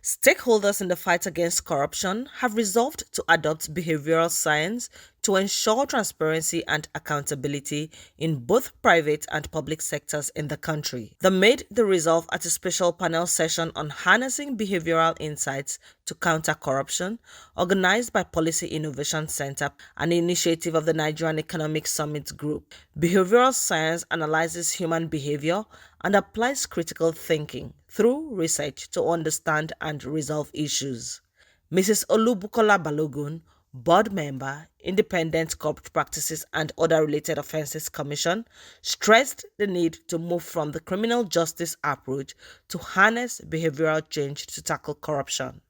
Stakeholders in the fight against corruption have resolved to adopt behavioral science to ensure transparency and accountability in both private and public sectors in the country. They made the resolve at a special panel session on harnessing behavioral insights to counter corruption, organized by Policy Innovation Center, an initiative of the Nigerian Economic Summit Group. Behavioral science analyzes human behavior and applies critical thinking through research to understand and resolve issues. Mrs. Olubukola Balogun, board member, Independent Corrupt Practices and Other Related Offences Commission, stressed the need to move from the criminal justice approach to harness behavioral change to tackle corruption.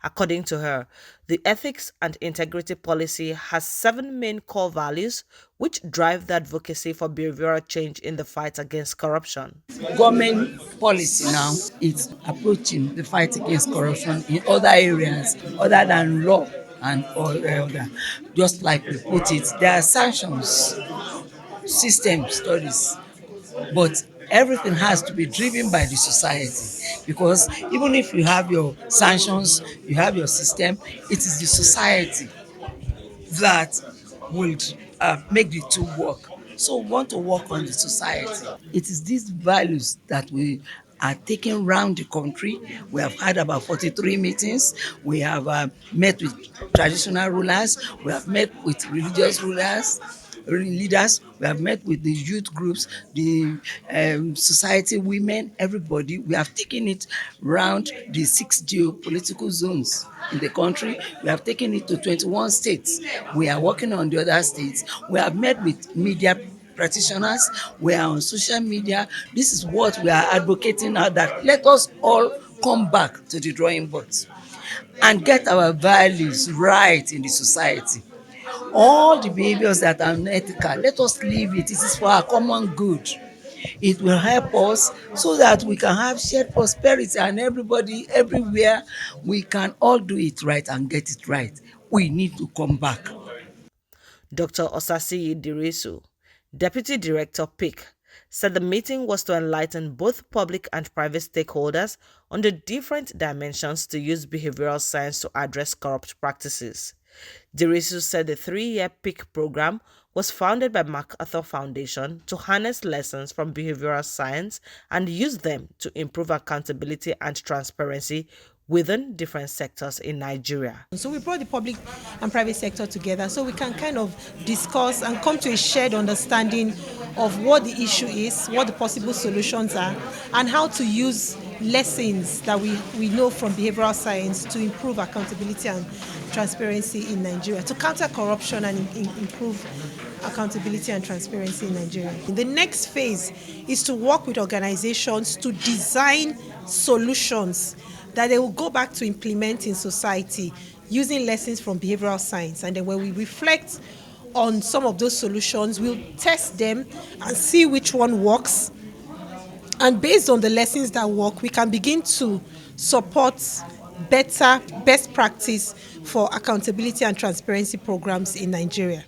According to her, the ethics and integrity policy has 7 main core values which drive the advocacy for behavioral change in the fight against corruption. Government policy now is approaching the fight against corruption in other areas other than law and all other. Just like we put it, there are sanctions, system studies, but everything has to be driven by the society, because even if you have your sanctions, you have your system, it is the society that will make the two work. So we want to work on the society. It is these values that we are taking around the country. We have had about 43 meetings. We have met with traditional rulers. We have met with religious rulers, leaders. We have met with the youth groups, the society, women, everybody. We have taken it round the 6 geopolitical zones in the country. We have taken it to 21 states. We are working on the other states. We have met with media practitioners. We are on social media. This is what we are advocating now, that let us all come back to the drawing boards and get our values right in the society. All the behaviors that are unethical, let us leave it. It is for our common good. It will help us so that we can have shared prosperity, and everybody, everywhere, we can all do it right and get it right. We need to come back. Dr. Osasi Dirisu, Deputy Director PIC, said the meeting was to enlighten both public and private stakeholders on the different dimensions to use behavioral science to address corrupt practices. Dirisu said the 3-year PIC program was founded by MacArthur Foundation to harness lessons from behavioral science and use them to improve accountability and transparency within different sectors in Nigeria. So we brought the public and private sector together so we can kind of discuss and come to a shared understanding of what the issue is, what the possible solutions are, and how to use lessons that we know from behavioral science to improve accountability and transparency in Nigeria, to counter corruption and improve accountability and transparency in Nigeria. The next phase is to work with organizations to design solutions that they will go back to implement in society using lessons from behavioral science. And then when we reflect on some of those solutions, we'll test them and see which one works. And based on the lessons that work, we can begin to support best practice for accountability and transparency programs in Nigeria.